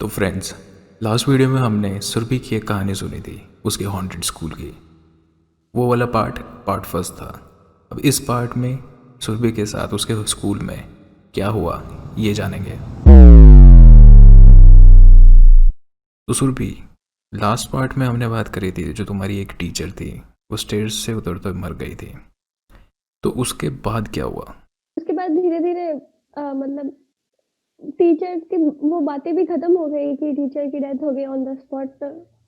तो friends, last video में हमने सुरभि की एक कहानी सुनी थी, उसके हॉन्टेड स्कूल की। वो वाला पार्ट फर्स्ट था। अब इस पार्ट में सुरभि के साथ उसके स्कूल में क्या हुआ, ये जानेंगे। तो सुरभि, लास्ट पार्ट में हमने बात करी थी, जो तुम्हारी एक टीचर थी, वो स्टेज से उतरते मर गई थी। तो उसके बाद क्या हुआ? उसके बाद धीरे-धीरे मतलब टीचर की वो बातें भी खत्म हो गई कि टीचर की डेथ हो गई ऑन द स्पॉट।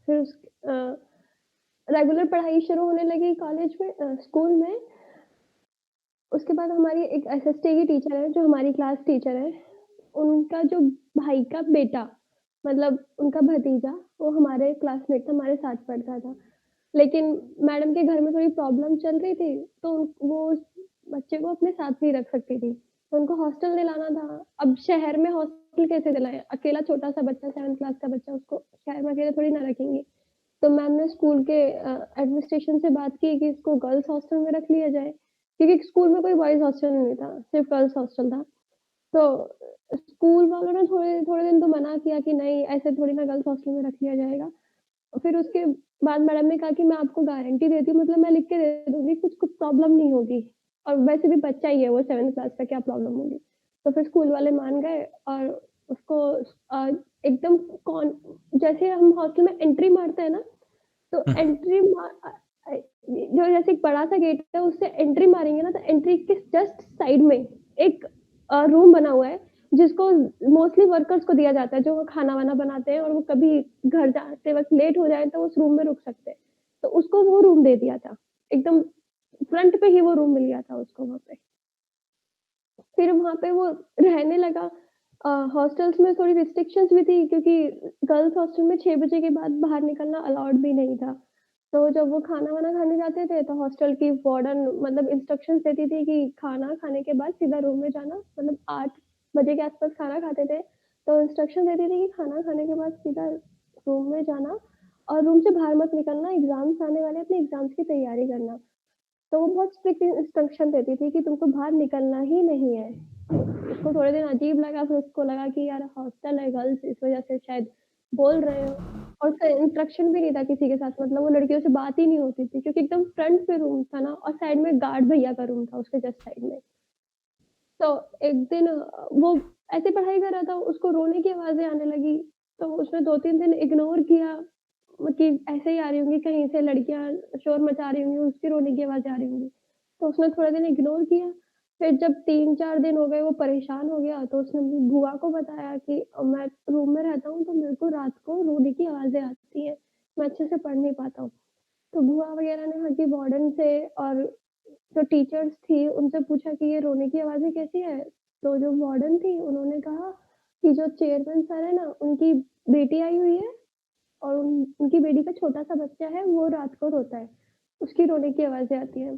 फिर अ, रेगुलर पढ़ाई शुरू होने लगी कॉलेज में, स्कूल में। उसके बाद हमारी एक एसएसटी की टीचर है, जो हमारी क्लास टीचर है। उनका जो भाई का बेटा, मतलब उनका भतीजा, वो हमारे क्लासमेट था, हमारे साथ पढ़ता था। लेकिन मैडम के घर में थोड़ी प्रॉब्लम चल रही थी, तो वो उस बच्चे को अपने साथ नहीं रख सकती थी, तो उनको हॉस्टल दिलाना था। अब शहर में हॉस्टल कैसे दिलाएँ? अकेला छोटा-सा बच्चा, 7th क्लास का बच्चा, उसको शहर में अकेले थोड़ी ना रखेंगे। तो मैम ने स्कूल के एडमिनिस्ट्रेशन से बात की कि इसको गर्ल्स हॉस्टल में रख लिया जाए, क्योंकि स्कूल में कोई बॉयज़ हॉस्टल नहीं था, सिर्फ़ गर्ल्स हॉस्टल था। तो स्कूल वालों ने थोड़े थोड़े दिन तो मना किया कि नहीं, ऐसे थोड़ी ना गर्ल्स हॉस्टल में रख लिया जाएगा। फिर उसके बाद मैडम ने कहा कि मैं आपको गारंटी देती हूँ, मतलब मैं लिख के दे दूँगी, कुछ प्रॉब्लम नहीं होगी, और वैसे भी बच्चा ही है वो 7th क्लास का, क्या प्रॉब्लम होगी। तो फिर स्कूल वाले मान गए और उसको अ, एकदम कौन जैसे हम हॉस्टल में एंट्री मारते हैं ना, तो हम्म। एंट्री जो जैसे एक बड़ा-सा गेट है, उससे एंट्री मारेंगे ना, तो एंट्री के जस्ट साइड में एक रूम बना हुआ है, जिसको मोस्टली वर्कर्स को दिया जाता है, जो खाना-वाना बनाते हैं और वो कभी घर जाते वक़्त लेट हो जाए, तो उस रूम में रुक सकते हैं। तो उसको वो रूम दे दिया था। एकदम फ्रंट पे ही वो रूम मिल गया था उसको वहाँ पे। फिर वहाँ पे वो रहने लगा। हॉस्टल्स में थोड़ी रिस्ट्रिक्शंस भी थी, क्योंकि गर्ल्स हॉस्टल में 6 बजे के बाद बाहर निकलना अलाउड भी नहीं था। तो जब वो खाना-वाना खाने जाते थे, तो हॉस्टल की वार्डन मतलब इंस्ट्रक्शंस देती थी कि खाना खाने के बाद सीधा रूम में जाना, मतलब 8 बजे के आस-पास खाना खाते थे, तो इंस्ट्रक्शन देती थी कि खाना खाने के बाद सीधा रूम में जाना और रूम से बाहर मत निकलना, एग्ज़ाम्स आने वाले हैं, अपने एग्ज़ाम्स की तैयारी करना। तो वो बहुत स्ट्रिक्ट इंस्ट्रक्शन देती थी कि तुमको बाहर निकलना ही नहीं है। उसको थोड़े दिन अजीब लगा, फिर उसको लगा कि यार हॉस्टल है गर्ल्स, इस वज़ह से शायद बोल रहे हो, और उसका इंटरेक्शन भी नहीं था किसी के साथ, मतलब वो लड़कियों से बात ही नहीं होती थी, क्योंकि एकदम फ्रंट पे रूम था ना, और साइड में गार्ड भैया का रूम था उसके जस्ट साइड में। तो एक दिन वो ऐसे पढ़ाई कर रहा था, उसको रोने की आवाज़ें आने लगी, तो उसने 2-3 दिन इग्नोर किया, कि ऐसे ही आ रही होंगी कहीं से लड़कियाँ, शोर मचा रही होंगी, उसकी रोने की आवाज़ें आ रही होंगी। तो उसने थोड़े दिन इग्नोर किया, फिर जब 3-4 दिन हो गए वो परेशान हो गया, तो उसने अपनी बुआ को बताया कि मैं रूम में रहता हूँ, तो मेरे को रात को रोने की आवाज़ें आती हैं, मैं अच्छे से पढ़ नहीं पाता हूँ। तो बुआ वगैरह ने वहाँ की वार्डन से और जो टीचर्स थी, उनसे पूछा कि ये रोने की आवाज़ें कैसी है? तो जो वार्डन थी, उन्होंने कहा कि जो चेयरमैन सर है ना, उनकी बेटी आई हुई है, और उनकी बेटी का छोटा-सा बच्चा है, वो रात को रोता है, उसकी रोने की आवाज़ें आती हैं।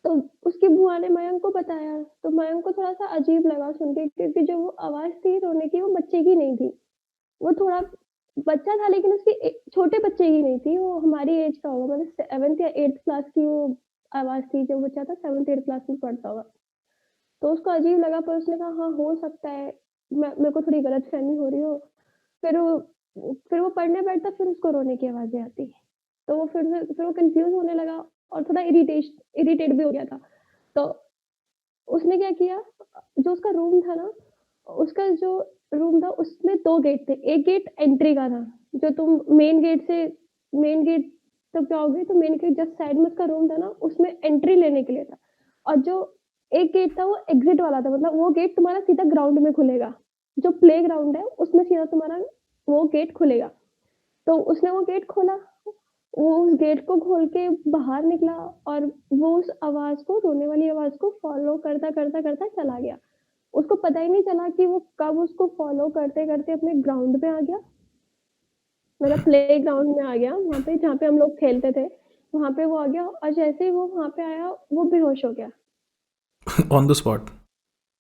तो उसकी बुआ ने मयंक को बताया, तो मयंक को थोड़ा-सा अजीब लगा सुन के, क्योंकि जो वो आवाज़ थी रोने की, वो बच्चे की नहीं थी। वो थोड़ा बच्चा था, लेकिन उसकी छोटे बच्चे की नहीं थी, वो हमारी एज का होगा, मतलब 7th या 8th क्लास की वो आवाज़ थी, जो बच्चा था 7th 8th क्लास में पढ़ता होगा। तो उसको अजीब लगा, पर उसने कहा हाँ, हो सकता है, मैं मेरे को थोड़ी गलतफ़हमी हो रही हो। फिर वो पढ़ने बैठता, फिर उसको रोने की आवाज़ें आती। तो वो फिर वो कन्फ्यूज़ होने लगा, और थोड़ा इरिटेट भी हो गया था। तो उसने क्या किया, जो उसका रूम था ना, उसका जो रूम था उसमें 2 गेट थे। एक गेट एंट्री का था, जो तुम मेन गेट तक जाओगे, तो मेन गेट जस्ट साइड में उसका रूम था ना, उसमें एंट्री लेने के लिए था। और जो एक गेट था वो एग्ज़िट वाला था, मतलब वो गेट तुम्हारा सीधा ग्राउंड में खुलेगा। जो प्लेग्राउंड है उसमें सीधा तुम्हारा वो गेट खुलेगा। तो उसने वो गेट खोला, वो उस गेट को खोल के बाहर निकला, और वो उस आवाज़ को, रोने वाली आवाज़ को फ़ॉलो करता चला गया। उसको पता ही नहीं चला कि वो कब उसको फ़ॉलो करते-करते अपने ग्राउंड में आ गया, मतलब प्लेग्राउंड में आ गया, वहाँ पे जहाँ पे हम लोग खेलते थे, वहाँ पे वो आ गया, और जैसे ही वो वहाँ पे आया, वो बेहोश हो गया। On the spot?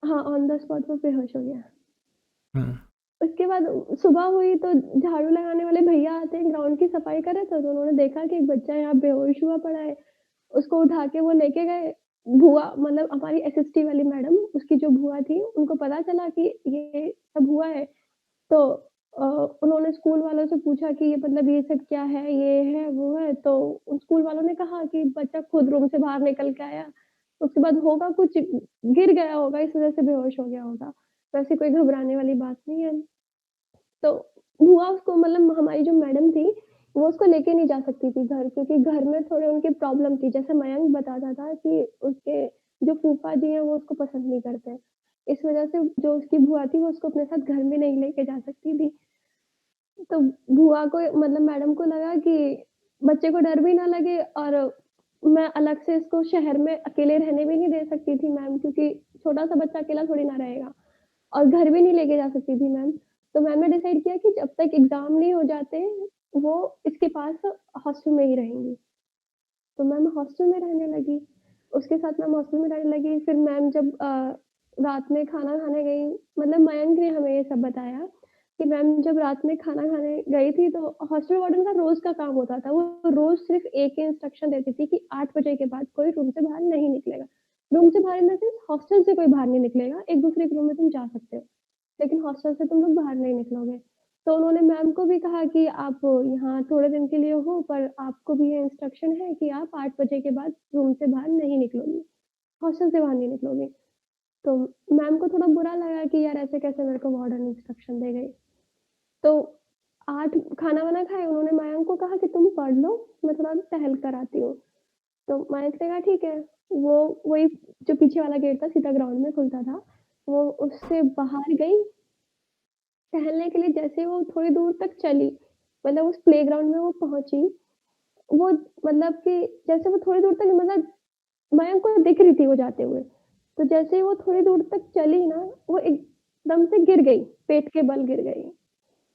हाँ, ऑन द स्पॉट वो बेहोश हो गया। हम्म। उसके बाद सुबह हुई, तो झाड़ू लगाने वाले भैया आते हैं, ग्राउंड की सफाई कर रहे थे, तो उन्होंने देखा कि एक बच्चा यहाँ बेहोश हुआ पड़ा है। उसको उठा के वो लेके गए। बुआ, मतलब हमारी एसएसटी वाली मैडम, उसकी जो बुआ थी, उनको पता चला कि ये सब हुआ है। तो उन्होंने स्कूल वालों से पूछा कि ये मतलब ये सब क्या है? ये है, वो है, तो उन स्कूल वालों ने कहा कि बच्चा खुद रूम से बाहर निकल के आया। उसके बाद होगा कुछ गिर गया होगा, इस वज़ह से बेहोश हो गया होगा। वैसे कोई घबराने वाली बात नहीं है। तो बुआ उसको मतलब हमारी जो मैडम थी, वो उसको लेके नहीं जा सकती थी घर क्योंकि घर में थोड़े उनकी प्रॉब्लम थी। जैसे मयंक बताता था कि उसके जो फूफा जी हैं, वो उसको पसंद नहीं करते। इस वज़ह से जो उसकी बुआ थी, वो उसको अपने साथ घर में नहीं लेके जा सकती थी। तो बुआ को मतलब मैडम को लगा कि बच्चे को डर भी ना लगे और मैं अलग से इसको शहर में अकेले रहने भी नहीं दे सकती थी मैम क्योंकि छोटा-सा बच्चा अकेला थोड़ी ना रहेगा और घर भी नहीं लेके जा सकती थी मैम। तो मैम ने डिसाइड किया कि जब तक एग्ज़ाम नहीं हो जाते, वो इसके पास हॉस्टल में ही रहेंगी। तो मैम हॉस्टल में रहने लगी। उसके साथ मैम हॉस्टल में रहने लगी। फिर मैम जब रात में खाना खाने गई मतलब मयंक ने हमें ये सब बताया कि मैम जब रात में खाना खाने गई थी तो हॉस्टल वार्डन का रोज़ का काम होता था। वो रोज़ सिर्फ़ एक ही इंस्ट्रक्शन देती थी कि 8 बजे के बाद कोई रूम से बाहर नहीं निकलेगा। रूम से बाहर इन द सेंस हॉस्टल से कोई बाहर नहीं निकलेगा। एक दूसरे के रूम में तुम जा सकते हो। लेकिन हॉस्टल से तुम लोग बाहर नहीं निकलोगे। तो उन्होंने मैम को भी कहा कि आप यहाँ थोड़े दिन के लिए हो पर आपको भी ये इंस्ट्रक्शन है कि आप 8 बजे के बाद रूम से बाहर नहीं निकलोगी, हॉस्टल से बाहर नहीं निकलोगी। तो मैम को थोड़ा बुरा लगा कि यार ऐसे कैसे मेरे को वार्डन इंस्ट्रक्शन दे गई। तो 8 खाना-वाना खाए उन्होंने मयंक को कहा कि तुम पढ़ लो, मैं थोड़ा टहल कर आती हूँ। तो मयंक ने कहा ठीक है। वो वही जो पीछे वाला गेट था सीधा ग्राउंड में खुलता था, वो उससे बाहर गई टहलने के लिए जैसे वो थोड़ी दूर तक चली, मतलब उस प्लेग्राउंड में वो पहुँची, वो मतलब कि जैसे वो थोड़ी दूर तक मतलब मयंक को दिख रही थी वो जाते हुए। तो जैसे ही वो थोड़ी दूर तक चली ना, वो एकदम से गिर गई, पेट के बल गिर गई।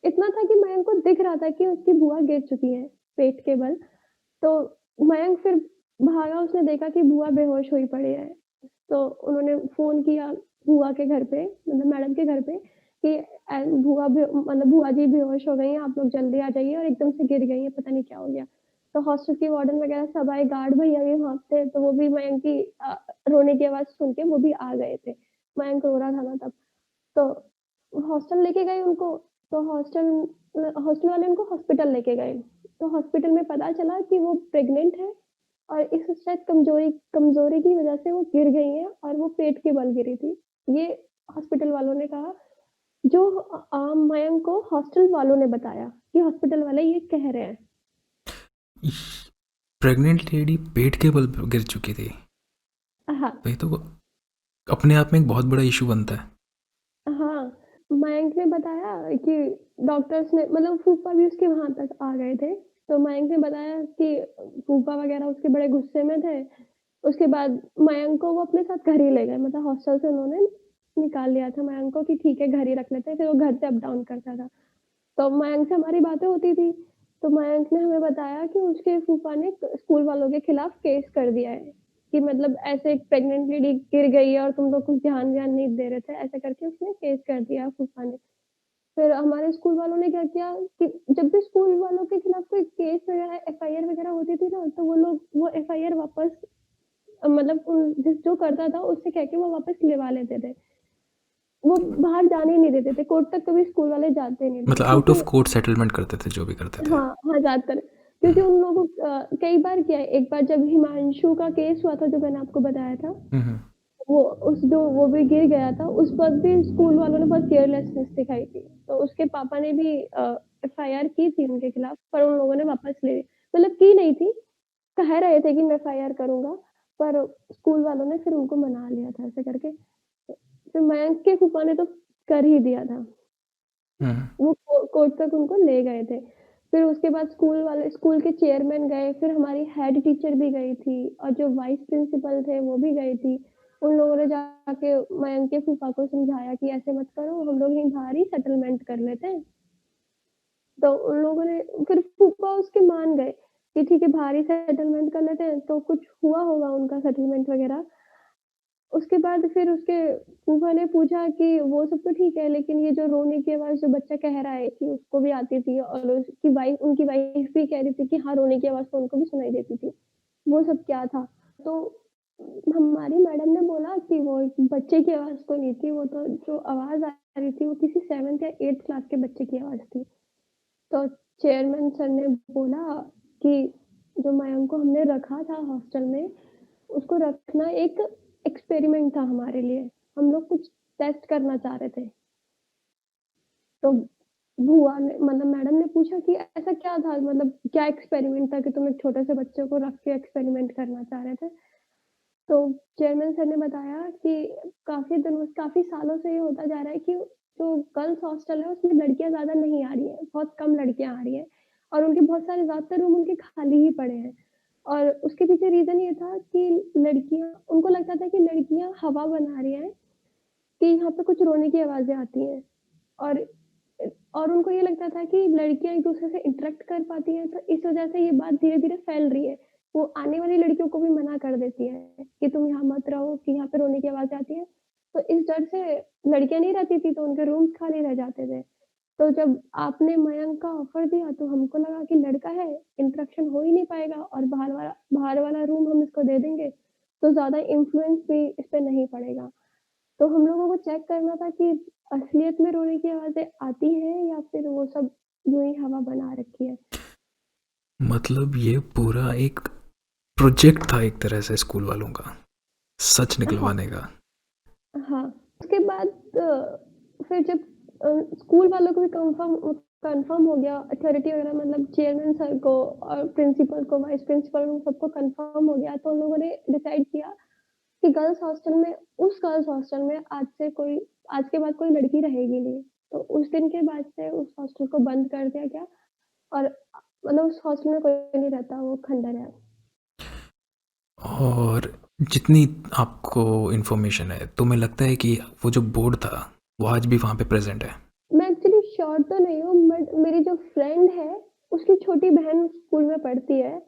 इतना था कि मयंक को दिख रहा था कि उसकी बुआ गिर चुकी है, पेट के बल। तो मयंक फिर भागा, उसने देखा कि बुआ बेहोश हुई पड़ी है। तो उन्होंने फ़ोन किया बुआ के घर पे मतलब मैडम के घर पे कि बुआ बे मतलब बुआ जी बेहोश हो गई हैं, आप लोग जल्दी आ जाइए और एकदम से गिर गई हैं, पता नहीं क्या हो गया। तो हॉस्टल की वार्डन वगैरह सब आए, गार्ड भैया भी वहाँ थे, तो वो भी मयंक की रोने की आवाज़ सुन के वो भी आ गए थे। मयंक रो रहा था ना तब। तो हॉस्टल लेके गए उनको, तो हॉस्टल वाले उनको हॉस्पिटल लेके गए। तो हॉस्पिटल में पता चला कि वो प्रेग्नेंट है और इस शायद कमज़ोरी कमज़ोरी की वज़ह से वो गिर गई हैं और वो पेट के बल गिरी थी। ये हॉस्पिटल वालों ने कहा, जो मयंक को हॉस्टल वालों ने बताया कि हॉस्पिटल वाले ये कह रहे हैं। प्रेग्नेंट लेडी पेट के बल गिर चुकी थी। हाँ, तो ये तो अपने आप में एक बहुत बड़ा इशू बनता है। हाँ, मयंक ने बताया कि डॉक्टर्स ने मतलब फूफा भी उसके वहाँ तक आ गए थे। तो मयंक ने बताया कि फूफा वगैरह उसके बड़े गुस्से में थे। उसके बाद मयंक को वो अपने साथ घर ही ले गए मतलब हॉस्टल से उन्होंने निकाल लिया था मयंक को कि ठीक है घर ही रख लेते हैं, फिर वो घर से अप डाउन करता था। तो मयंक से हमारी बातें होती थी, तो मयंक ने हमें बताया कि उसके फूफा ने स्कूल वालों के खिलाफ केस कर दिया है, कि मतलब ऐसे एक प्रेग्नेंट लेडी गिर गई है और तुम लोग कुछ ध्यान-व्यान नहीं दे रहे थे, ऐसा करके उसने केस कर दिया फूफा ने। फिर हमारे स्कूल वालों ने क्या किया कि जब भी स्कूल वालों के खिलाफ कोई केस वगैरह एफआईआर वगैरह होती थी ना, तो वो लोग वो एफआईआर वापस मतलब जो करता था उससे कह के वो वापस लिवा लेते थे। वो बाहर जाने ही नहीं देते थे, कोर्ट तक कभी स्कूल वाले जाते नहीं थे मतलब आउट ऑफ क्योंकि कोर्ट सेटलमेंट करते थे जो भी करते थे। हाँ, हाँ, ज़्यादातर क्योंकि उन लोगों कई बार क्या है, एक बार जब हिमांशु का केस हुआ था जो मैंने आपको बताया था, हम्म। वो वो भी गिर गया था, उस वक़्त भी स्कूल वालों ने बहुत केयरलेसनेस दिखाई थी। तो उसके पापा ने भी एफआईआर की थी उनके खिलाफ, पर उन लोगों ने वापस ले मतलब की नहीं थी, कह रहे थे कि मैं एफआईआर करूँगा, पर स्कूल वालों ने फिर उनको मना लिया था ऐसे करके। फिर मयंक के फूफा ने तो कर ही दिया था। हम्म। वो कोर्ट तक उनको ले गए थे। फिर उसके बाद स्कूल के चेयरमैन गए, फिर हमारी हेड टीचर भी गई थी और जो वाइस प्रिंसिपल थे वो भी गई थी। उन लोगों ने जाके मयंक के फूफा को समझाया कि ऐसे मत करो, हम लोग यहीं बाहर ही सेटलमेंट कर लेते हैं। तो उन लोगों ने फिर फूफा उसके मान गए कि ठीक है बाहर ही सेटलमेंट कर लेते हैं, तो कुछ हुआ होगा उनका सेटलमेंट वगैरह। उसके बाद फिर उसके फूफा ने पूछा कि वो सब तो ठीक है, लेकिन ये जो रोने की आवाज़ जो बच्चा कह रहा है कि उसको भी आती थी और उनकी वाइफ़ भी कह रही थी कि हाँ, रोने की आवाज़ तो उनको भी सुनाई देती थी। वो सब क्या था? तो हमारी मैडम ने बोला कि वो बच्चे की आवाज़ तो नहीं थी, वो तो जो आवाज़ आ रही थी वो किसी 7th या 8th क्लास के बच्चे की आवाज़ थी। तो चेयरमैन सर ने बोला कि जो मयंक को हमने रखा था हॉस्टल में, उसको रखना एक एक्सपेरिमेंट था हमारे लिए। हम लोग कुछ टेस्ट करना चाह रहे थे। तो बुआ ने मतलब मैडम ने पूछा कि ऐसा क्या था मतलब क्या एक्सपेरिमेंट था कि तुम एक छोटे से बच्चे को रख के एक्सपेरिमेंट करना चाह रहे थे? तो चेयरमैन सर ने बताया कि काफ़ी सालों से ये होता जा रहा है कि जो गर्ल्स हॉस्टल है उसमें लड़कियाँ ज़्यादा नहीं आ रही हैं, बहुत कम लड़कियाँ आ रही हैं और उनके बहुत सारे ज़्यादातर रूम उनके खाली ही पड़े हैं। और उसके पीछे रीज़न ये था कि लड़कियाँ उनको लगता था कि लड़कियाँ हवा बना रही हैं, कि यहाँ पे कुछ रोने की आवाज़ें आती हैं और और उनको ये लगता था कि लड़कियाँ एक-दूसरे से इंटरैक्ट कर पाती हैं, तो इस वज़ह से ये बात धीरे-धीरे फैल रही है। वो आने वाली लड़कियों को भी मना कर देती है कि तुम यहाँ मत रहो कि यहाँ पे रोने की आवाज़ें आती हैं। तो इस डर से लड़कियाँ नहीं रहती थी, तो उनके रूम्स खाली रह जाते थे। तो जब आपने मयंक का ऑफ़र दिया तो हमको लगा कि लड़का है, इंटरेक्शन हो ही नहीं पाएगा और बाहर वाला रूम हम इसको दे देंगे, तो ज़्यादा इन्फ्लुएंस भी इस पे नहीं पड़ेगा। तो हम लोगों को चेक करना था कि असलियत में रोने की आवाज़ें आती हैं या फिर वो सब यूँ ही हवा बना रखी है। मतलब ये पूरा एक प्रोजेक्ट था एक तरह से स्कूल वालों का, सच हाँ, निकलवाने का। हाँ। उसके बाद फिर जब स्कूल वालों को भी कन्फर्म हो गया अथॉरिटी वगैरह मतलब चेयरमैन सर को और प्रिंसिपल को, वाइस प्रिंसिपल को सबको कन्फर्म हो गया तो उन लोगों ने डिसाइड किया कि गर्ल्स हॉस्टल में आज के बाद कोई लड़की रहेगी नहीं। तो उस दिन के बाद से उस हॉस्टल को बंद कर दिया गया और मतलब उस हॉस्टल में कोई नहीं रहता, वो खंडर है। और जितनी आपको इन्फॉर्मेशन है, तुम्हें लगता है कि वो जो बोर्ड था, वो आज भी वहाँ पे प्रेज़ेंट है? मैं एक्चुअली श्योर तो नहीं हूँ बट मेरी जो फ्रेंड है, उसकी छोटी बहन स्कूल में पढ़ती है,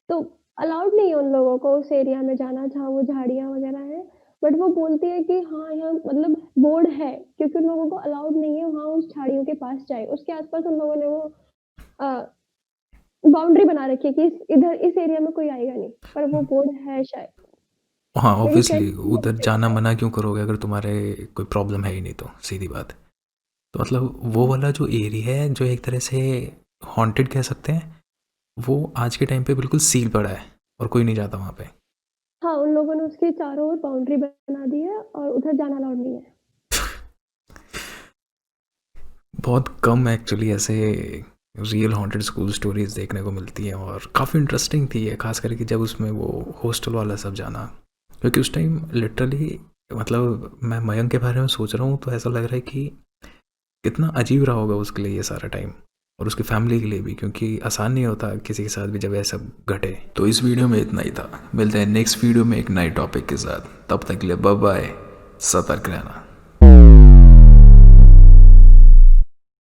तो अलाउड नहीं है उन लोगों को उस एरिया में जाना जहाँ वो झाड़ियाँ वगैरह हैं। बट वो बोलती है कि हाँ, यहाँ मतलब बोर्ड है क्योंकि उन लोगों को अलाउड नहीं है वहाँ उस झाड़ियों के पास जाए। उसके आस-पास उन लोगों ने वो अ, बाउंड्री बना रखी है कि इस एरिया में कोई आएगा नहीं, पर वो बोर्ड है शायद। हाँ, मेरी फ्रेंड ऑब्वियसली उधर जाना मना क्यों करोगे अगर तुम्हारे कोई प्रॉब्लम है ही नहीं तो, सीधी बात है। तो मतलब वो वाला जो एरिया है, जो एक तरह से हॉन्टेड कह सकते हैं, वो आज के टाइम पे बिल्कुल सील पड़ा है और कोई नहीं जाता वहाँ पे। हाँ, उन लोगों ने उसके चारों ओर बाउंड्री बना दी है और उधर जाना अलाउड नहीं है। बहुत कम एक्चुअली ऐसे रियल हॉन्टेड स्कूल स्टोरीज़ देखने को मिलती हैं और काफ़ी इंटरेस्टिंग थी ये, ख़ास करके जब उसमें वो हॉस्टल वाला सब जाना, क्योंकि उस टाइम लिटरली मतलब मैं मयंक के बारे में सोच रहा हूँ तो ऐसा लग रहा है कि कितना अजीब रहा होगा उसके लिए ये सारा टाइम, और उसकी फैमिली के लिए भी, क्योंकि आसान नहीं होता किसी के साथ भी जब ऐसा घटे। तो इस वीडियो में इतना ही था, मिलते हैं नेक्स्ट वीडियो में एक नए टॉपिक के साथ, तब तक के लिए बाय बाय, सतर्क रहना।